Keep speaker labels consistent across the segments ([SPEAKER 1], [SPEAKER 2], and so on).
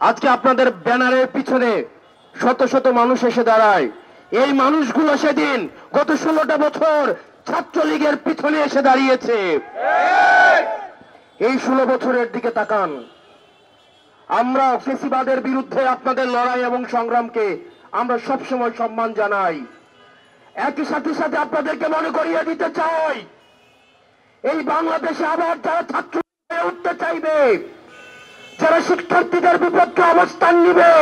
[SPEAKER 1] আজকে আপনাদের ব্যানারের পিছনে শত শত মানুষ এসে দাঁড়ায়। এই মানুষগুলো সেদিন গত 16টা বছর ছাত্রলীগের পিছনে এসে দাঁড়িয়েছে। এই 16 বছরের দিকে তাকান। আমরা ফেসিবাদের বিরুদ্ধে আপনাদের লড়াই এবং সংগ্রামকে আমরা সবসময় সম্মান জানাই। একই সাথে সাথে আপনাদেরকে মনে করিয়ে দিতে চাই, এই বাংলাদেশে আবার যারা ছাত্র হয়ে উঠতে চাইবে, যারা শিক্ষার্থীদের বিপক্ষে অবস্থান নিবে,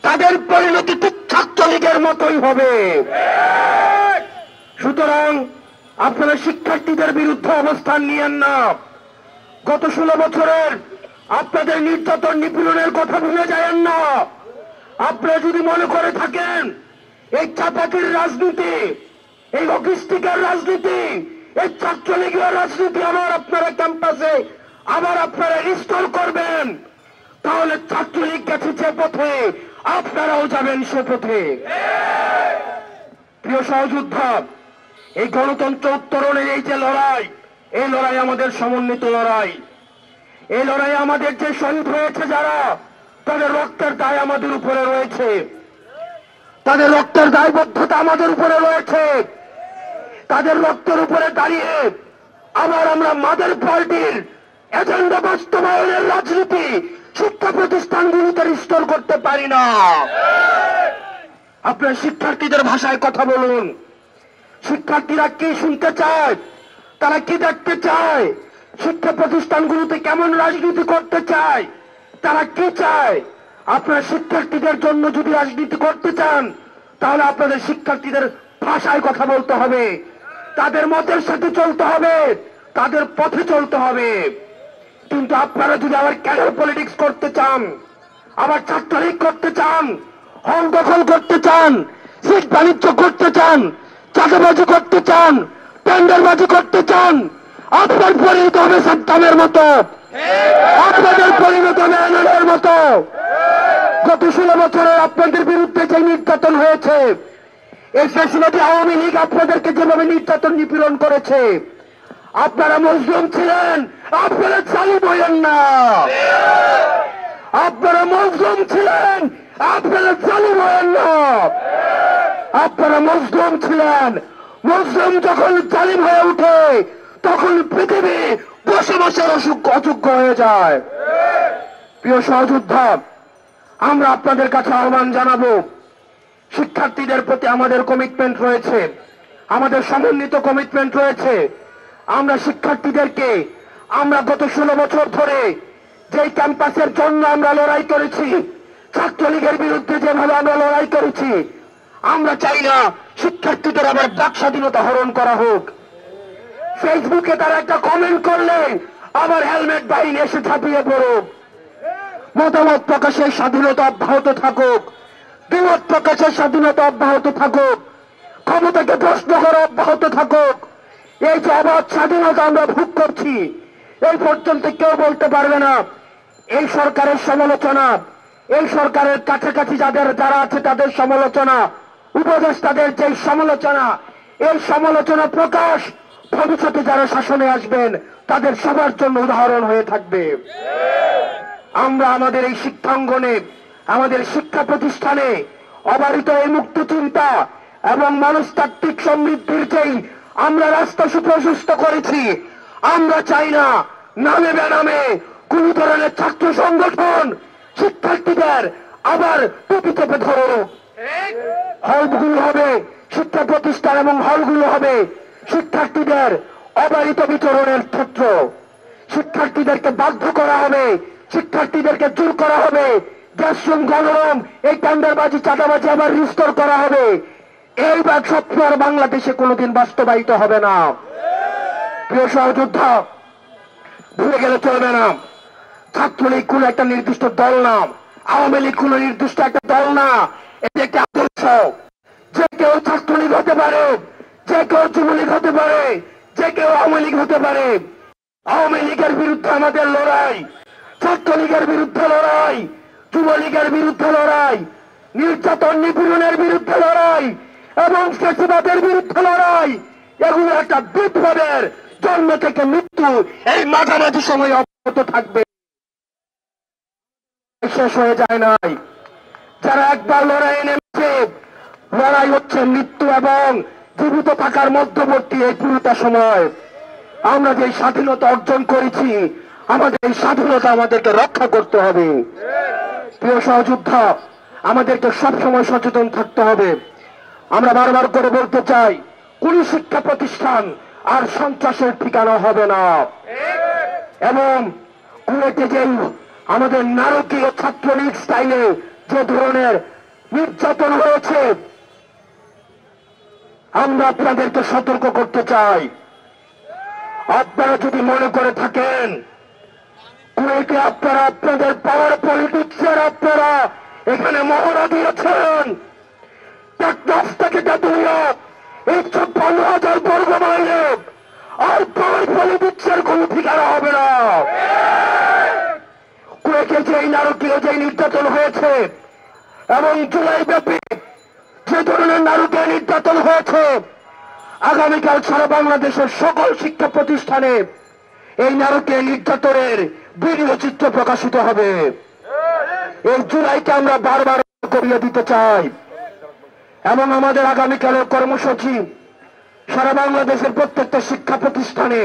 [SPEAKER 1] তাদের পরিণতি ঠিক ছাত্রলীগের মতোই হবে। সুতরাং আপনারা শিক্ষার্থীদের বিরুদ্ধে অবস্থান নিয়েন না। গত 16 বছরের আপনাদের নির্যাতন নিপীড়নের কথা ভুলে যায়েন না। আপনারা যদি মনে করে থাকেন এই চাপাতির রাজনীতি, এই অকিস্টিকের রাজনীতি, এই ছাত্রলীগের রাজনীতি আবার আপনারা ক্যাম্পাসে আবার আপনারা রিস্টোর করবেন, তাহলে ছাত্রলীগ গেছে যে পথে আপনারাও যাবেন সে পথে। প্রিয় সহযোদ্ধা, এই গণতন্ত্র উত্তরণের এই যে লড়াই, এই লড়াই আমাদের সমন্বিত লড়াই। এই লড়াই আমাদের যে শহীদ হয়েছে যারা, তাদের রক্তের দায় আমাদের উপরে রয়েছে, তাদের রক্তের দায়বদ্ধতা আমাদের উপরে রয়েছে। তাদের রক্তের উপরে দাঁড়িয়ে আবার আমরা মাদার পার্টির এজেন্ডা বাস্তবায়নের রাজনীতি শিক্ষা প্রতিষ্ঠানগুলিতে রিস্টোর করতে পারি না। আপনার শিক্ষার্থীদের ভাষায় কথা বলুন। শিক্ষার্থীরা কি শুনতে চায়, তারা কি দেখতে চায়, শিক্ষা প্রতিষ্ঠানগুলোতে কেমন রাজনীতি করতে চায়, তারা কি চায়। আপনার শিক্ষার্থীদের জন্য যদি রাজনীতি করতে চান, তাহলে আপনাদের শিক্ষার্থীদের ভাষায় কথা বলতে হবে, তাদের মতের সাথে চলতে হবে, তাদের পথে চলতে হবে। কিন্তু আপনারা যদি আবার ক্যাডার পলিটিক্স করতে চান, আবার ছাত্রলীগ করতে চান, হল দখল করতে চান, সিট বাণিজ্য করতে চান, চাঁদাবাজি করতে চান, টেন্ডারবাজি করতে চান, আপনার পরিণত হবে সাদ্দামের মতো, আপনাদের পরিণত হবে আনন্দের মতো। গত 16 বছরে আপনাদের বিরুদ্ধে যে নির্যাতন হয়েছে, এই ফ্যাসিবাদী আওয়ামী লীগ আপনাদেরকে যেভাবে নির্যাতন নিপীড়ন করেছে, আপনারা মজলুম ছিলেন, আপনারা জালিম হইলেন না। আপনারা মজলুম ছিলেন, আপনারা জালিম হইলেন না। আপনারা মজলুম ছিলেন। মজলুম যখন জালিম হয়ে উঠে, তখন পৃথিবী বসে বসে অযোগ্য হয়ে যায়। প্রিয় সহযোদ্ধা, আমরা আপনাদের কাছে আহ্বান জানাবো, শিক্ষার্থীদের প্রতি আমাদের কমিটমেন্ট রয়েছে, আমাদের সমন্বিত কমিটমেন্ট রয়েছে। আমরা শিক্ষার্থীদেরকে, আমরা গত 16 বছর ধরে যেই ক্যাম্পাসের জন্য আমরা লড়াই করেছি, ছাত্রলীগের বিরুদ্ধে যেভাবে আমরা লড়াই করেছি, আমরা চাই না শিক্ষার্থীদের আবার বাক স্বাধীনতা হরণ করা হোক। ফেসবুকে তারা একটা কমেন্ট করলে আবার হেলমেট বাহিনী এসে ঝাঁপিয়ে পড়ুক। মতামত প্রকাশের স্বাধীনতা অব্যাহত থাকুক, দ্বিমত প্রকাশের স্বাধীনতা অব্যাহত থাকুক, ক্ষমতাকে প্রশ্ন করা অব্যাহত থাকুক। এই যে অবাধ স্বাধীনতা আমরা ভোগ করছি, এই পর্যন্ত কেউ বলতে পারবে না এই সরকারের সমালোচনা, এই সরকারের কাছাকাছি যারা আছে তাদের সমালোচনা, উপদেষ্টাদের যে সমালোচনা, এই সমালোচনা প্রকাশ ভবিষ্যতে যারা শাসনে আসবেন তাদের সবার জন্য উদাহরণ হয়ে থাকবে। আমরা আমাদের এই শিক্ষাঙ্গনে, আমাদের শিক্ষা প্রতিষ্ঠানে অবারিত এই মুক্ত চিন্তা এবং মনস্তাত্ত্বিক সমৃদ্ধির যেই আমরা রাস্তা সুপ্রশস্ত করেছি, আমরা চাই না নামে বেনামে কোন ধরনের ছাত্র সংগঠন শিক্ষার্থীদের আবার টুপি চেপে ধরুক। হলগুলো হবে শিক্ষা প্রতিষ্ঠান এবং হলগুলো হবে শিক্ষার্থীদের অবারিত বিচরণের ক্ষেত্র। শিক্ষার্থীদেরকে বাধ্য করা হবে, শিক্ষার্থীদেরকে জোর করা হবে, গ্যাস রুম, গণরুম, এই টেন্ডারবাজি, চাঁদাবাজি আবার রিস্টোর করা হবে। এই স্বপ্ন আর বাংলাদেশে কোনোদিন বাস্তবায়িত হবে না। প্রিয় সহযোদ্ধা, ভুলে গেলে চলবে না, ছাত্রলীগ কোন একটা নির্দিষ্ট দল না, আওয়ামী লীগ কোন নির্দিষ্ট একটা দল না, এটি একটি আদর্শ। যে কেউ ছাত্রলীগ হতে পারে, যে কেউ যুবলীগ হতে পারে, যে কেউ আওয়ামী লীগ হতে পারে। আওয়ামী লীগের বিরুদ্ধে আমাদের লড়াই, ছাত্রলীগের বিরুদ্ধে লড়াই, যুবলীগের বিরুদ্ধে লড়াই, নির্যাতন নিপীড়নের বিরুদ্ধে লড়াই এবং ফ্যাসিবাদের বিরুদ্ধে লড়াই, এগুলো একটা বিপ্লবের জন্ম থেকে মৃত্যু এই মাঝামাঝি সময় অব্যাহত থাকবে। শেষ হয়ে যায় নাই। যারা একবার লড়াইয়ে নেমেছে, লড়াই হচ্ছে মৃত্যু এবং জীবিত থাকার মধ্যবর্তী এই পুরোটা সময়। আমরা যে স্বাধীনতা অর্জন করেছি, আমাদের এই স্বাধীনতা আমাদেরকে রক্ষা করতে হবে। প্রিয় সহযোদ্ধা, আমাদেরকে সবসময় সচেতন থাকতে হবে। আমরা বারবার করে বলতে চাই, কোন শিক্ষা প্রতিষ্ঠান আর সন্ত্রাসের ঠিকানা হবে না। এবং কুয়েটে যে আমাদের নারকীয় ছাত্রলীগ স্টাইলে যে ধরনের নির্যাতন হয়েছে, আমরা আপনাদেরকে সতর্ক করতে চাই। আপনারা যদি মনে করে থাকেন কুয়েটে আপনারা আপনাদের পাওয়ার পলিটিক্সের আপনারা এখানে মহড়া দিয়েছেন, টেকনাফ থেকে তেতুলিয়া 152,000 বর্গ মাইলে আর পাওয়ার পলিটিক্সের কোন ঠিকানা হবে না। কুয়েটে যে নারকীয় যে নির্যাতন হয়েছে এবং জুলাই ব্যাপী যে ধরনের নারকীয় নির্যাতন হয়েছে, আগামীকাল সারা বাংলাদেশের সকল শিক্ষা প্রতিষ্ঠানে এই নারকীয় নির্যাতনের ভিডিও চিত্র প্রকাশিত হবে। এই জুলাইকে আমরা বারবার করিয়ে দিতে চাই এবং আমাদের আগামীকালের কর্মসূচি সারা বাংলাদেশের প্রত্যেকটা শিক্ষা প্রতিষ্ঠানে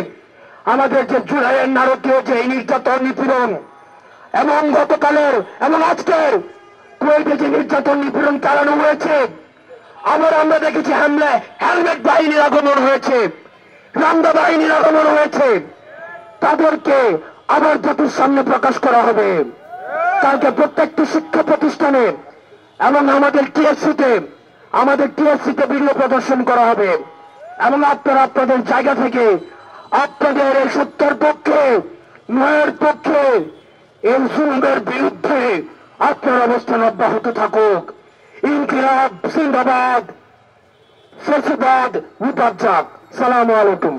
[SPEAKER 1] আমাদের যে জুলাইয়ের নারকীয় যে নির্যাতন নিপীড়ন এবং গতকালের এবং আজকের কুয়েটে যে নির্যাতন নিপীড়ন চালানো হয়েছে, আবার আমরা দেখেছি হেলমেট বাহিনীর আগমন হয়েছে, রামদা বাহিনীর আগমন হয়েছে। তাদেরকে আবার জাতির সামনে প্রকাশ করা হবে। কালকে প্রত্যেকটি শিক্ষা প্রতিষ্ঠানে এবং আমাদের টিএসসিতে ভিডিও প্রদর্শন করা হবে এবং আপনারা আপনাদের জায়গা থেকে আপনাদের এই সত্যের পক্ষে, ন্যায়ের পক্ষে, এই জুলুমের বিরুদ্ধে আপনার অবস্থান অব্যাহত থাকুক। ইনকিলাব জিন্দাবাদ, ফ্যাসিবাদ মুর্দাবাদ। সালামু আলাইকুম।